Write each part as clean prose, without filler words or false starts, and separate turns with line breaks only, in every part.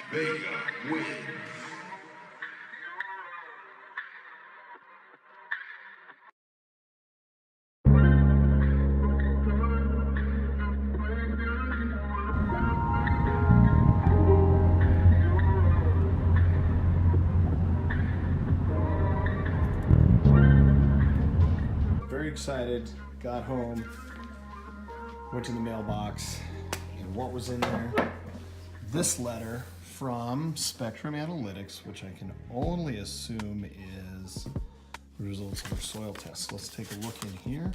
Vega wins.
Very excited, got home, went to the mailbox, and what was in there? This letter from Spectrum Analytics, which I can only assume is the results of our soil tests. Let's take a look in here.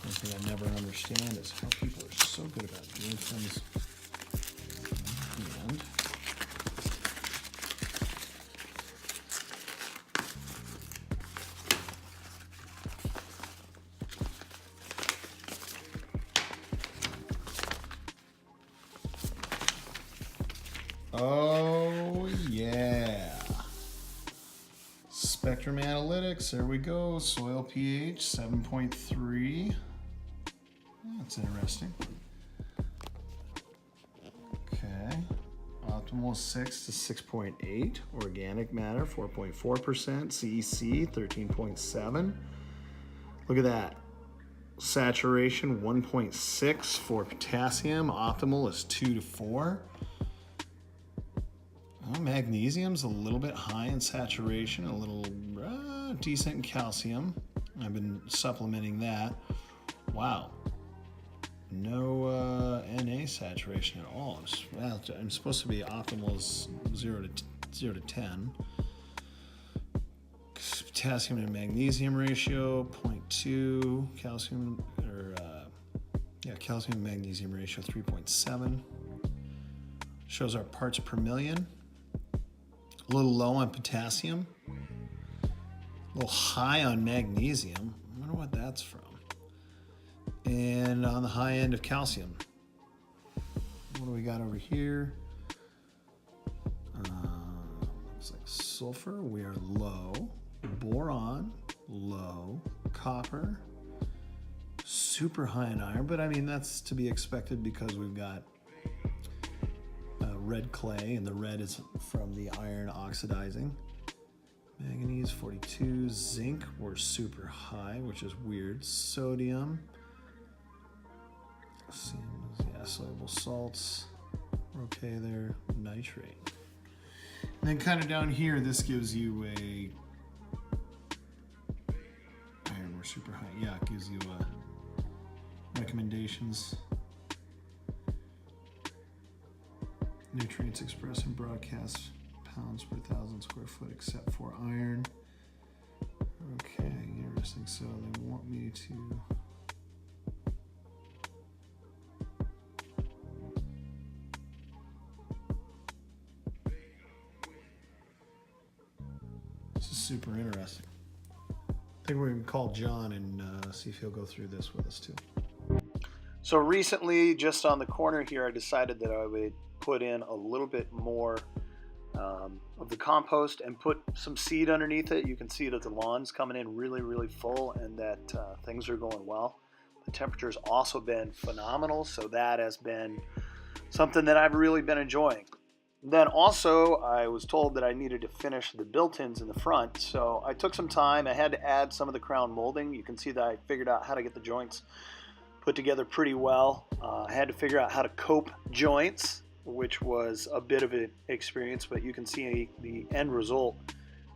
One thing I never understand is how people are so good about doing things in hand. Oh yeah. Spectrum Analytics, there we go. Soil pH 7.3. That's interesting. Okay. Optimal 6 to 6.8. Organic matter 4.4%. CEC 13.7. Look at that. Saturation 1.6 for potassium. Optimal is 2 to 4. Magnesium's a little bit high in saturation, a little decent in calcium. I've been supplementing that. Wow. No Na saturation at all. I'm supposed to be optimal is 0 to 10. Potassium and magnesium ratio 0.2. Calcium calcium and magnesium ratio 3.7. Shows our parts per million. A little low on potassium, a little high on magnesium. I wonder what that's from. And on the high end of calcium. What do we got over here? Looks like sulfur, we are low. Boron, low. Copper, super high in iron, but I mean, that's to be expected because we've got red clay, and the red is from the iron oxidizing. Manganese 42, zinc we're super high, which is weird. Sodium, soluble salts, we're okay there. Nitrate, and then kind of down here, this gives you a iron we're super high. Yeah, it gives you recommendations. Nutrients expressed in broadcast pounds per 1,000 square foot except for iron. Okay, interesting. So they want me to this is super interesting. I think we're going to call John and see if he'll go through this with us too. So recently, just on the corner here, I decided that I would put in a little bit more of the compost and put some seed underneath it. You can see that the lawn's coming in really, really full, and that things are going well. The temperature's also been phenomenal, so that has been something that I've really been enjoying. Then also, I was told that I needed to finish the built-ins in the front, so I took some time. I had to add some of the crown molding. You can see that I figured out how to get the joints put together pretty well. I had to figure out how to cope joints, which was a bit of an experience, but you can see the end result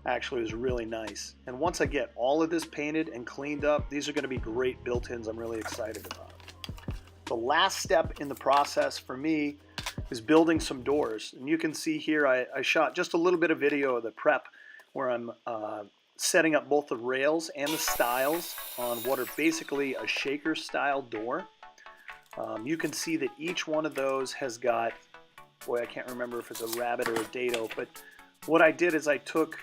actually was really nice. And once I get all of this painted and cleaned up, these are going to be great built-ins I'm really excited about. The last step in the process for me is building some doors. And you can see here I shot just a little bit of video of the prep where I'm setting up both the rails and the stiles on what are basically a shaker style door. You can see that each one of those has got, boy, I can't remember if it's a rabbit or a dado, but what I did is I took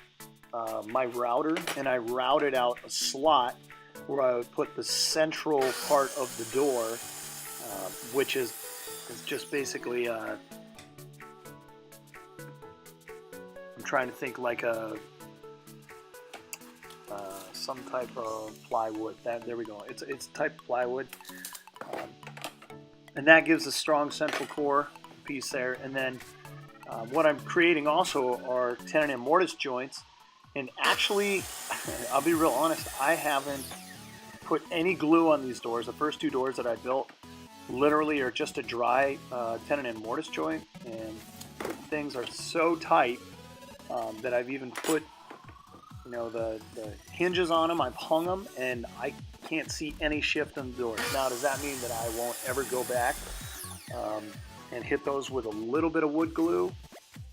my router and I routed out a slot where I would put the central part of the door, which is just basically, I'm trying to think like a, some type of plywood. There we go. It's type of plywood. And that gives a strong central core. piece there. And then what I'm creating also are tenon and mortise joints. And actually, I'll be real honest, I haven't put any glue on these doors. The first 2 doors that I built literally are just a dry tenon and mortise joint, and the things are so tight that I've even put, you know, the hinges on them. I've hung them, and I can't see any shift in the doors. Now, does that mean that I won't ever go back and hit those with a little bit of wood glue?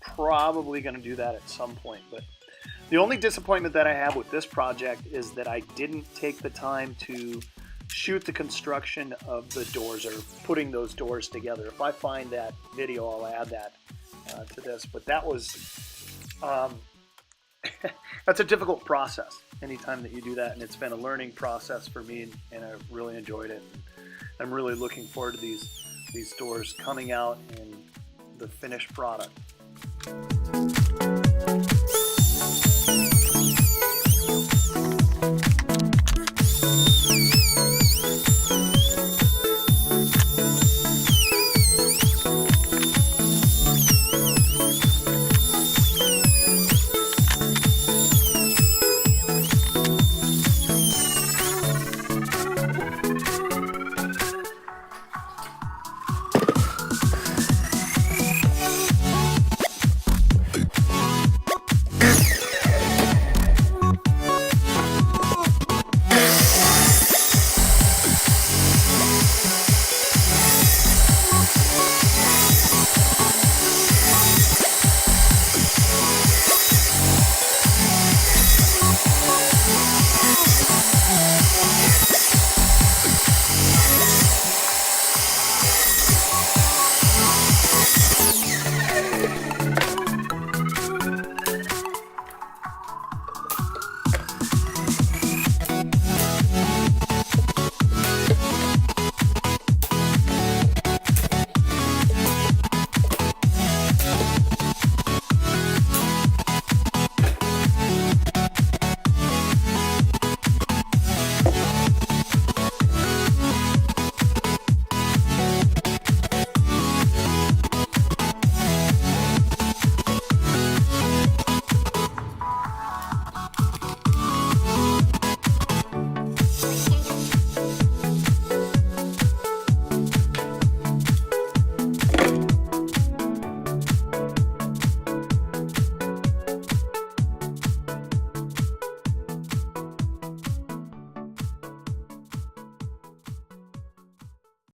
Probably going to do that at some point. But the only disappointment that I have with this project is that I didn't take the time to shoot the construction of the doors, or putting those doors together. If I find that video, I'll add that to this. But that was that's a difficult process anytime that you do that, and it's been a learning process for me, and I really enjoyed it. I'm really looking forward to these doors coming out and the finished product.